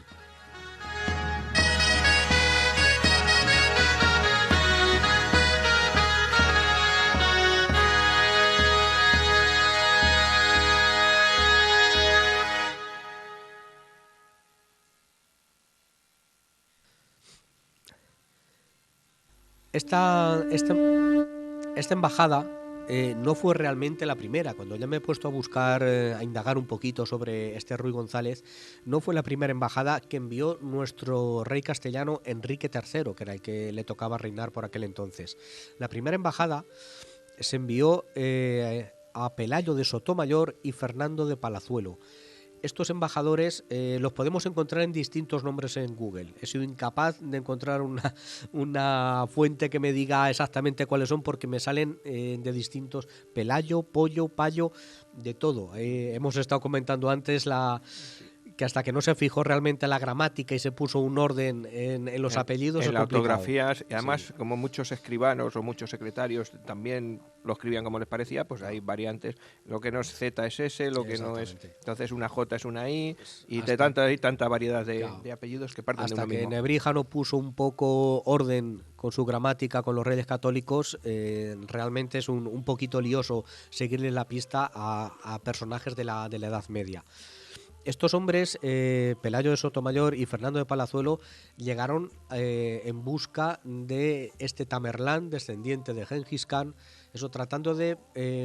Esta embajada no fue realmente la primera. Cuando ya me he puesto a buscar, a indagar un poquito sobre este Ruy González, no fue la primera embajada que envió nuestro rey castellano Enrique III, que era el que le tocaba reinar por aquel entonces. La primera embajada se envió a Pelayo de Sotomayor y Fernando de Palazuelo. Estos embajadores los podemos encontrar en distintos nombres en Google. He sido incapaz de encontrar una fuente que me diga exactamente cuáles son, porque me salen de distintos: Pelayo, Pollo, Payo, de todo. Hemos estado comentando antes que hasta que no se fijó realmente la gramática y se puso un orden en los apellidos. En las complicado. ortografías, y además, Sí. como muchos escribanos o muchos secretarios también lo escribían como les parecía, pues hay variantes. Lo que no es Z es S, lo que no es... Exactamente. Entonces una J es una I, y hasta- hay tanta variedad Claro. de apellidos que parten de Hasta uno que mismo. Nebríjano puso un poco orden con su gramática con los Reyes Católicos, realmente es un poquito lioso seguirle la pista a personajes de la Edad Media. Estos hombres, Pelayo de Sotomayor y Fernando de Palazuelo, llegaron en busca de este Tamerlán, descendiente de Gengis Khan, eso, tratando de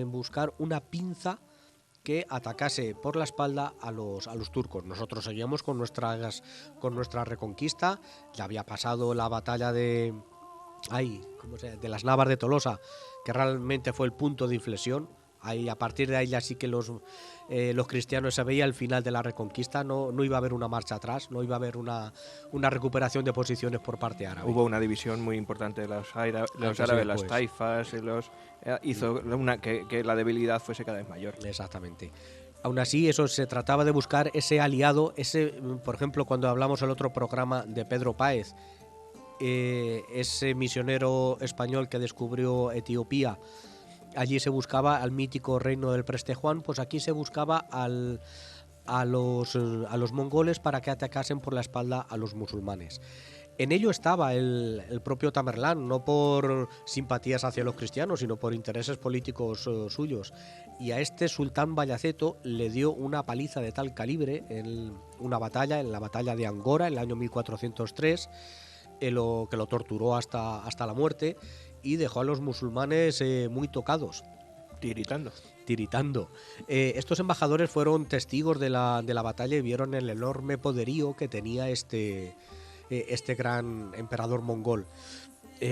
buscar una pinza que atacase por la espalda a los turcos. Nosotros seguíamos con nuestra reconquista. Ya había pasado la batalla de las Navas de Tolosa, que realmente fue el punto de inflexión. Ahí, a partir de ahí ya sí que los cristianos, se veía el final de la reconquista. No iba a haber una marcha atrás, no iba a haber una recuperación de posiciones por parte árabe. Hubo una división muy importante de los árabes, las pues. taifas, hizo que la debilidad fuese cada vez mayor. Exactamente. Aún así, eso, se trataba de buscar ese aliado, por ejemplo, cuando hablamos el otro programa de Pedro Páez, ese misionero español que descubrió Etiopía. Allí se buscaba al mítico reino del Preste Juan, pues aquí se buscaba a los mongoles para que atacasen por la espalda a los musulmanes. En ello estaba el propio Tamerlán, no por simpatías hacia los cristianos, sino por intereses políticos suyos. Y a este sultán Bayaceto le dio una paliza de tal calibre en la batalla de Angora, en el año 1403, que lo torturó hasta la muerte, y dejó a los musulmanes muy tocados. Tiritando. Estos embajadores fueron testigos de la batalla y vieron el enorme poderío que tenía este gran emperador mongol.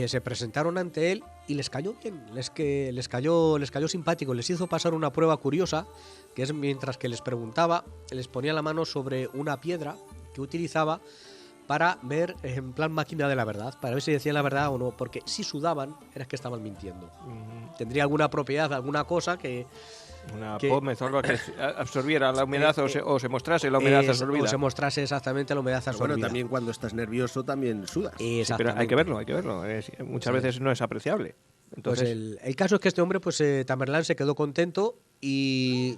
Se presentaron ante él y les cayó bien, les cayó simpático. Les hizo pasar una prueba curiosa, que es, mientras que les preguntaba, les ponía la mano sobre una piedra que utilizaba para ver, en plan máquina de la verdad, para ver si decían la verdad o no, porque si sudaban era que estaban mintiendo. Tendría alguna propiedad, alguna cosa que... Una pómez o algo que absorbiera la humedad, o se mostrase la humedad absorbida. O se mostrase exactamente la humedad absorbida. Bueno, también cuando estás nervioso también sudas. Sí, pero hay que verlo. Muchas veces no es apreciable. Entonces, Pues el caso es que este hombre, pues Tamerlán, se quedó contento y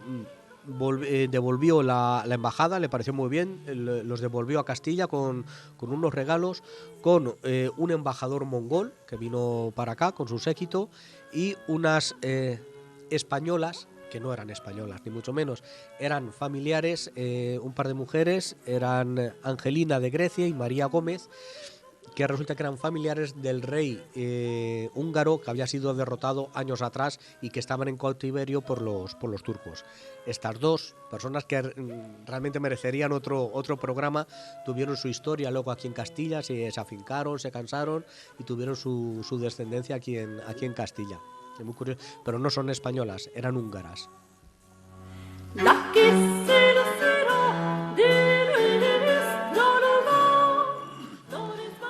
devolvió la embajada, le pareció muy bien, los devolvió a Castilla con unos regalos, con un embajador mongol que vino para acá con su séquito, y unas españolas, que no eran españolas ni mucho menos, eran familiares, un par de mujeres, eran Angelina de Grecia y María Gómez, que resulta que eran familiares del rey húngaro que había sido derrotado años atrás y que estaban en cautiverio por los turcos. Estas dos personas que realmente merecerían otro programa tuvieron su historia luego aquí en Castilla, se afincaron, se cansaron y tuvieron su descendencia aquí en Castilla. Es muy curioso, pero no son españolas, eran húngaras.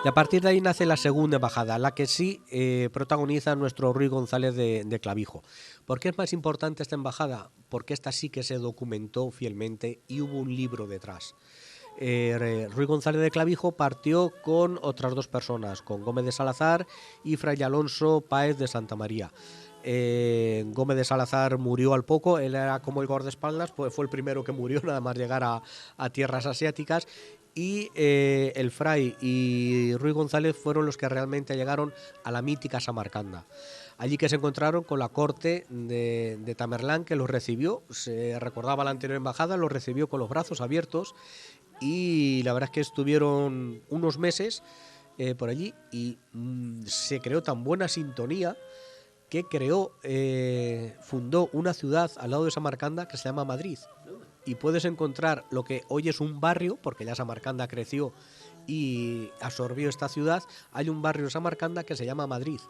Y a partir de ahí nace la segunda embajada, la que sí protagoniza nuestro Ruy González de Clavijo. ¿Por qué es más importante esta embajada? Porque esta sí que se documentó fielmente y hubo un libro detrás. Ruy González de Clavijo partió con otras dos personas, con Gómez de Salazar y Fray Alonso Páez de Santa María. Gómez de Salazar murió al poco, él era como el guardaespaldas, pues fue el primero que murió nada más llegar a tierras asiáticas. Y el Fray y Ruy González fueron los que realmente llegaron a la mítica Samarcanda. Allí que se encontraron con la corte de Tamerlán, que los recibió, se recordaba la anterior embajada, los recibió con los brazos abiertos y la verdad es que estuvieron unos meses por allí y se creó tan buena sintonía que fundó una ciudad al lado de Samarcanda que se llama Madrid. Y puedes encontrar lo que hoy es un barrio, porque ya Samarcanda creció y absorbió esta ciudad. Hay un barrio en Samarcanda que se llama Madrid,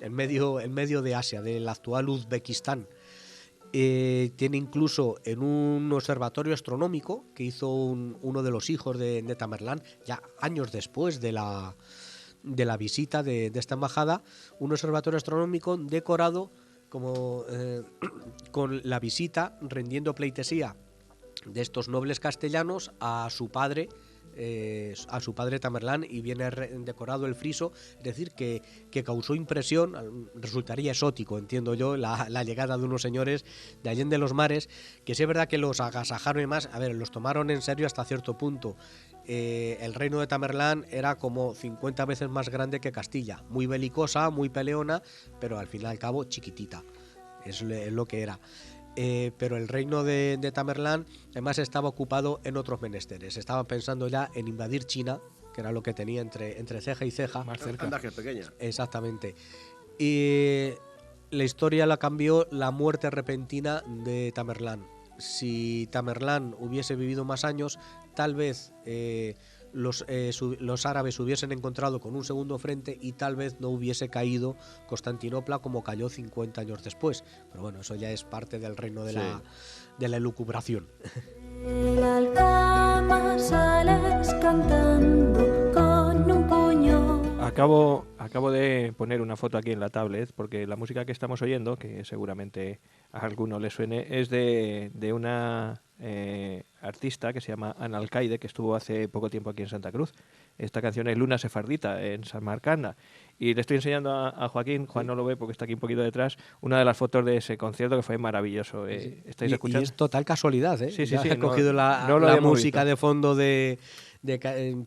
en medio de Asia, del actual Uzbekistán. Tiene incluso en un observatorio astronómico que hizo uno de los hijos de Tamerlán, ya años después de la visita de esta embajada, un observatorio astronómico decorado como con la visita, rendiendo pleitesía de estos nobles castellanos a su padre Tamerlán, y viene decorado el friso, es decir, que causó impresión, resultaría exótico, entiendo yo, la llegada de unos señores de Allende los Mares, que sí es verdad que los agasajaron y más, los tomaron en serio hasta cierto punto. El reino de Tamerlán era como 50 veces más grande que Castilla, muy belicosa, muy peleona, pero al fin y al cabo chiquitita, es lo que era. Pero el reino de Tamerlán además estaba ocupado en otros menesteres. Estaban pensando ya en invadir China, que era lo que tenía entre ceja y ceja. Más cerca. Anda, que es pequeña. Exactamente. Y la historia la cambió la muerte repentina de Tamerlán. Si Tamerlán hubiese vivido más años, tal vez los árabes hubiesen encontrado con un segundo frente y tal vez no hubiese caído Constantinopla como cayó 50 años después. Pero bueno, eso ya es parte del reino de la elucubración. El alcama sales cantando con un puño. Acabo de poner una foto aquí en la tablet porque la música que estamos oyendo, que seguramente a alguno le suene, es de una artista que se llama Ana Alcaide, que estuvo hace poco tiempo aquí en Santa Cruz. Esta canción es Luna Sefardita, en Samarcanda. Y le estoy enseñando a Joaquín, Juan no lo ve porque está aquí un poquito detrás, una de las fotos de ese concierto que fue maravilloso. ¿Estáis escuchando? Y es total casualidad, ¿eh? Sí, He cogido la música de fondo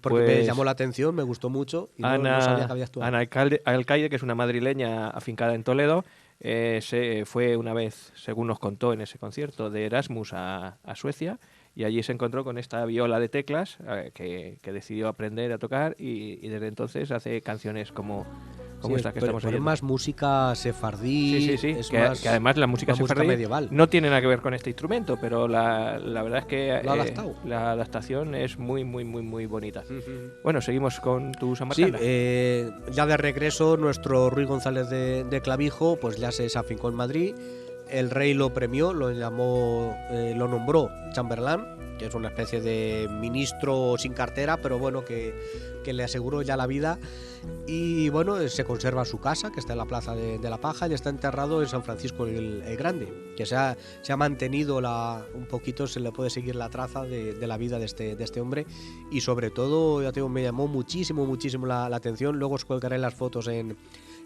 porque me llamó la atención, me gustó mucho y no sabía que había actuado. Ana Alcaide, que es una madrileña afincada en Toledo, se fue una vez, según nos contó en ese concierto, de Erasmus a Suecia, y allí se encontró con esta viola de teclas que decidió aprender a tocar y desde entonces hace canciones como esta que estamos oyendo. Es más música sefardí. Sí. Que además la música sefardí medieval no tiene nada que ver con este instrumento, pero la verdad es que la adaptación es muy, muy, muy, muy bonita. Bueno, seguimos con tu Samarcanda. Sí, ya de regreso nuestro Ruy González de Clavijo pues ya se afincó en Madrid. El rey lo premió, lo nombró chambelán, que es una especie de ministro sin cartera, pero bueno, que le aseguró ya la vida. Y bueno, se conserva su casa, que está en la Plaza de la Paja, y está enterrado en San Francisco el Grande, que se ha mantenido un poquito, se le puede seguir la traza de la vida de este hombre. Y sobre todo, ya te digo, me llamó muchísimo la atención. Luego os colgaré las fotos en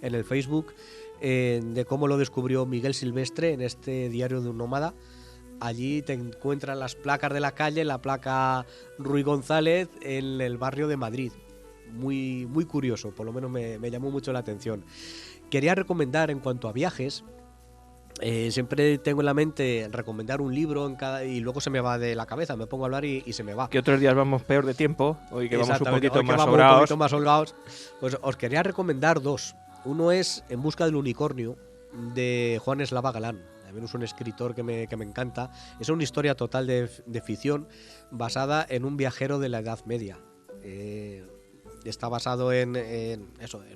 el Facebook, de cómo lo descubrió Miguel Silvestre en este diario de un nómada. Allí te encuentran las placas de la calle, la placa Ruy González en el barrio de Madrid. Muy, muy curioso, por lo menos me llamó mucho la atención. Quería recomendar en cuanto a viajes, Siempre tengo en la mente recomendar un libro y luego se me va de la cabeza, me pongo a hablar y se me va. Que otros días vamos peor de tiempo, hoy que vamos un Exactamente, poquito hoy que más vamos sobrados. un poquito más holgados. Pues os quería recomendar dos. Uno es En busca del unicornio, de Juan Eslava Galán. También es un escritor que me encanta. Es una historia total de ficción basada en un viajero de la Edad Media. Está basado en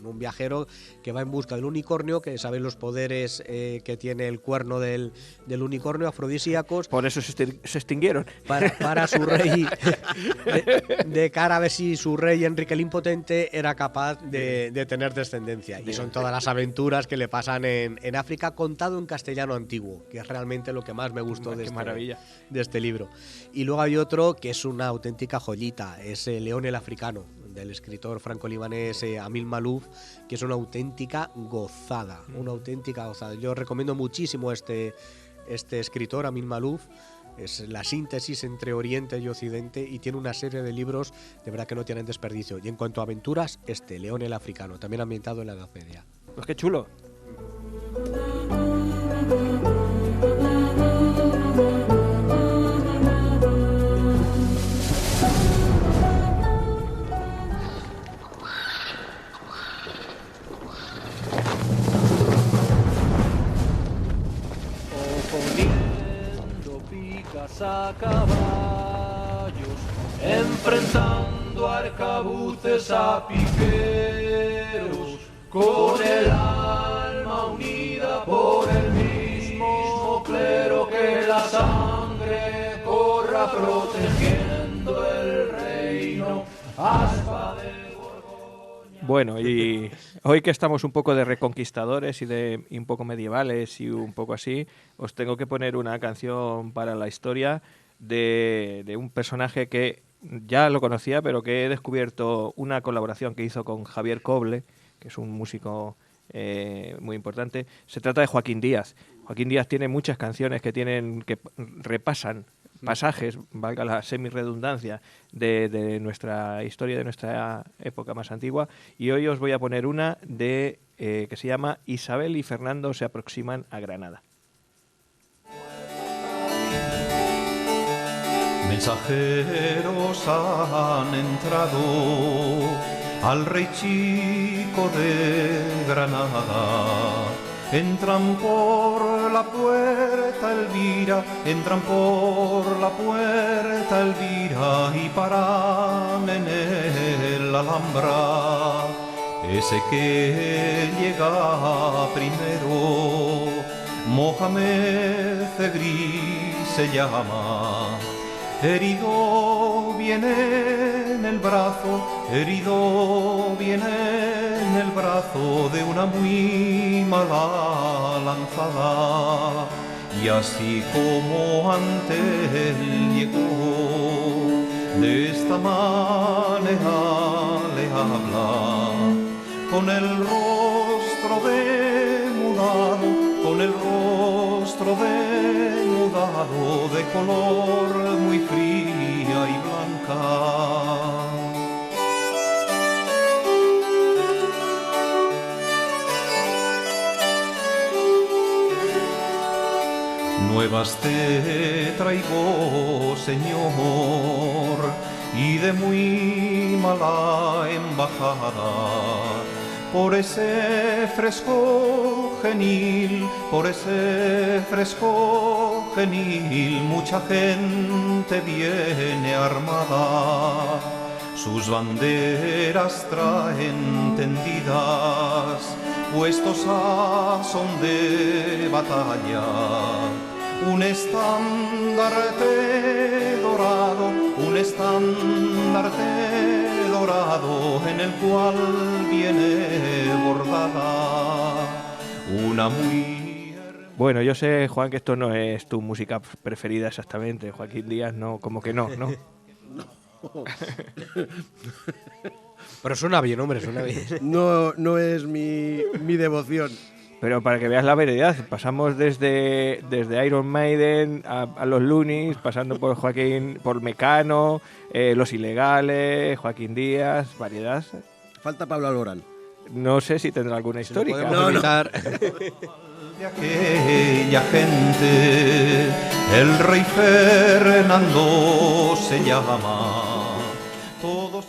un viajero que va en busca del unicornio, que sabéis los poderes que tiene el cuerno del unicornio, afrodisíacos. Por eso se extinguieron. Para su rey, de cara a ver si su rey Enrique el Impotente era capaz de tener descendencia. Y son todas las aventuras que le pasan en África, contado en castellano antiguo, que es realmente lo que más me gustó Qué maravilla. de este libro. Y luego hay otro que es una auténtica joyita, es León el Africano, del escritor franco-libanés Amil Malouf, que es una auténtica gozada, Yo recomiendo muchísimo este escritor, Amil Malouf. Es la síntesis entre Oriente y Occidente y tiene una serie de libros de verdad que no tienen desperdicio. Y en cuanto a aventuras, León el Africano, también ambientado en la Edad Media. Pues qué chulo. A caballos, enfrentando arcabuces a piqueros, con el alma unida por el mismo clero, que la sangre corra protegiendo el reino, aspa de Borgoña. Bueno, y hoy que estamos un poco de reconquistadores y un poco medievales y un poco así, os tengo que poner una canción para la historia de un personaje que ya lo conocía, pero que he descubierto una colaboración que hizo con Javier Coble, que es un músico muy importante. Se trata de Joaquín Díaz. Joaquín Díaz tiene muchas canciones que repasan pasajes, valga la semi-redundancia, de nuestra historia, de nuestra época más antigua, y hoy os voy a poner una que se llama Isabel y Fernando se aproximan a Granada. Mensajeros han entrado al rey chico de Granada. Entran por la puerta Elvira, entran por la puerta Elvira y paran en el Alhambra. Ese que llega primero, Mohamed Cegri se llama. Herido viene en el brazo, herido viene en el brazo de una muy mala lanzada. Y así como ante él llegó, de esta manera le habla, con el rostro demudado, con el rostro demudado, de color muy fría y blanca. Nuevas te traigo, Señor, y de muy mala embajada, por ese fresco genil, por ese fresco genil, mucha gente viene armada, sus banderas traen tendidas, puestos a son de batalla. Un estandarte dorado, un estandarte dorado, en el cual viene bordada una muy... Bueno, yo sé, Juan, que esto no es tu música preferida exactamente. Joaquín Díaz, no, como que no, ¿no? Pero suena bien, hombre, suena bien. No es mi devoción. Pero para que veas la variedad, pasamos desde Iron Maiden a los Loonies, pasando por Joaquín, por Mecano, Los Ilegales, Joaquín Díaz, variedad. Falta Pablo Alborán. No sé si tendrá alguna histórica. Podemos evitar. De aquella gente, el rey Fernando se llama. Todos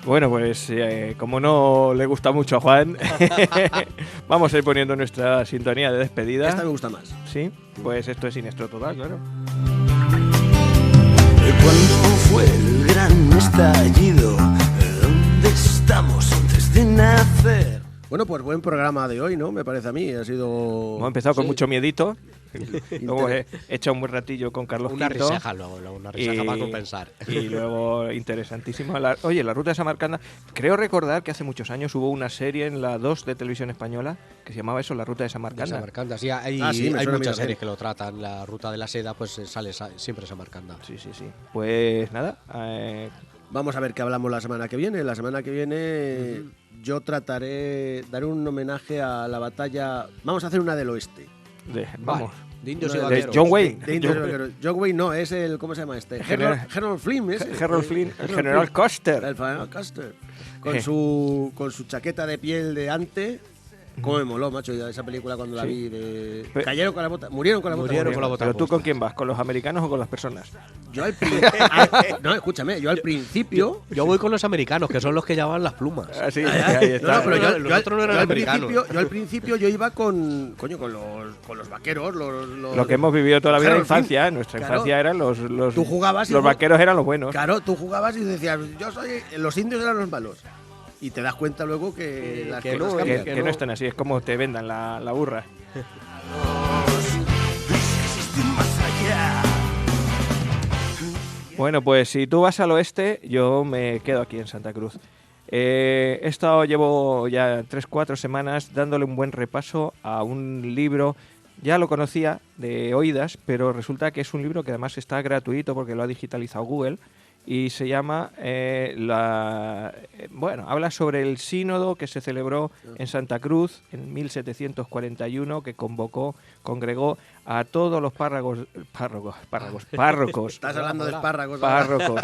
Bueno, pues como no le gusta mucho a Juan, vamos a ir poniendo nuestra sintonía de despedida. Esta me gusta más. Sí, pues esto es Siniestro Total, claro. ¿Cuándo fue el gran estallido? ¿Dónde estamos antes de nacer? Bueno, pues buen programa de hoy, ¿no? Me parece a mí. Ha sido... Hemos empezado con mucho miedito. Luego he hecho un buen ratillo con Carlos Una Quinto. riseja luego, una riseja para compensar. Y luego, interesantísimo. Oye, la ruta de Samarcanda. Creo recordar que hace muchos años hubo una serie en la 2 de Televisión Española que se llamaba eso, La Ruta de Samarcanda. Samarcanda, sí, hay me suena muchas bien. series que lo tratan. La ruta de la seda, pues sale siempre Samarcanda. Sí. Pues nada. Vamos a ver qué hablamos la semana que viene. La semana que viene yo trataré dar un homenaje a la batalla. Vamos a hacer una del oeste. Vamos. De indios y De vaqueros. John Wayne. De indios y vaqueros. John Wayne no, es el. ¿Cmo se llama este? Harold Flynn, ese. Harold Flynn, el General Custer. El General Custer. Con su chaqueta de piel de ante. Cómo me moló, macho, esa película cuando la vi. Cayeron con la bota. Murieron con la bota. Murieron con la bota. ¿Pero tú con quién vas? ¿Con los americanos o con las personas? Yo al no, escúchame, yo al principio. Yo voy con los americanos, que son los que llevaban las plumas. Ah, sí, ahí está. No, pero Los otros no eran americanos. yo al principio yo iba con los vaqueros, Lo que hemos vivido toda la vida en la Harold Flynn. infancia, nuestra Claro. infancia eran los Tú jugabas y los vaqueros eran los buenos. Claro, tú jugabas y decías, los indios eran los malos. Y te das cuenta luego que las que cosas no, cambian. Que no están así, es como te vendan la burra. Bueno, pues si tú vas al oeste, yo me quedo aquí en Santa Cruz. Llevo ya 3-4 semanas dándole un buen repaso a un libro. Ya lo conocía de oídas, pero resulta que es un libro que además está gratuito porque lo ha digitalizado Google y se llama, habla sobre el sínodo que se celebró en Santa Cruz en 1741, que congregó a todos los párrocos. Estás hablando de espárragos. Párrocos.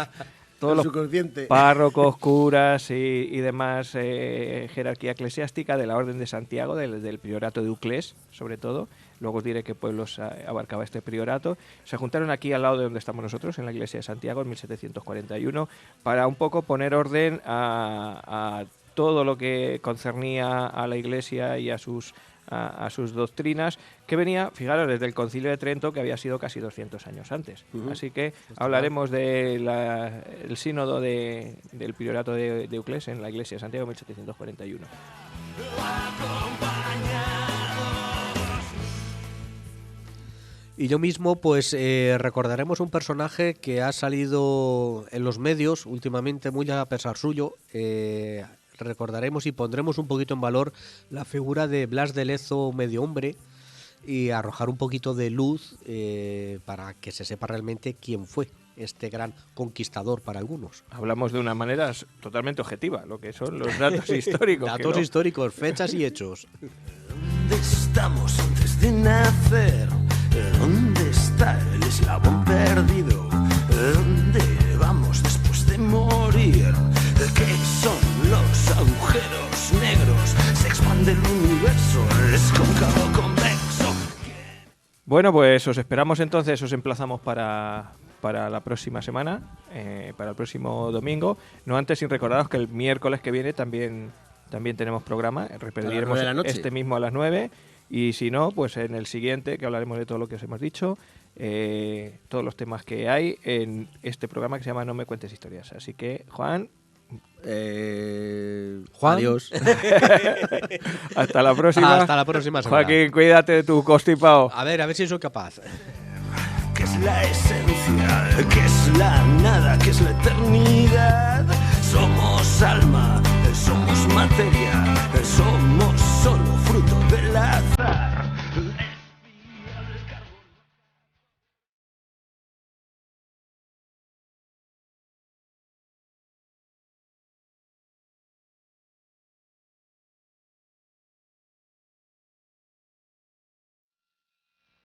Todos los subconsciente. párrocos, curas y demás jerarquía eclesiástica de la Orden de Santiago, del priorato de Uclés, sobre todo. Luego os diré qué pueblos abarcaba este priorato. Se juntaron aquí al lado de donde estamos nosotros, en la iglesia de Santiago, en 1741, para un poco poner orden a todo lo que concernía a la iglesia y a sus doctrinas, que venía, fijaros, desde el Concilio de Trento, que había sido casi 200 años antes. Así que hablaremos del sínodo del priorato de Uclés en la iglesia de Santiago en 1741. Y yo mismo, pues recordaremos un personaje que ha salido en los medios últimamente, muy a pesar suyo. Recordaremos y pondremos un poquito en valor la figura de Blas de Lezo, medio hombre, y arrojar un poquito de luz para que se sepa realmente quién fue este gran conquistador para algunos. Hablamos de una manera totalmente objetiva, lo que son los datos históricos. Datos históricos, fechas y hechos. ¿Dónde estamos antes de nacer? ¿Dónde está el eslabón perdido? ¿Dónde vamos después de morir? ¿Qué son los agujeros negros? Se expande el universo, es cóncavo convexo. Bueno, pues os esperamos entonces, os emplazamos para la próxima semana, para el próximo domingo. No antes sin recordaros que el miércoles que viene también tenemos programa, repetiremos este mismo a las 9. Y si no, pues en el siguiente, que hablaremos de todo lo que os hemos dicho, todos los temas que hay en este programa que se llama No me cuentes historias. Así que, Juan, Adiós. Hasta la próxima. Hasta la próxima semana. Joaquín, cuídate de tu constipado. A ver si soy capaz. ¿Qué es la esencia? ¿Qué es la nada? ¿Qué es la eternidad? Somos alma, somos materia, somos solo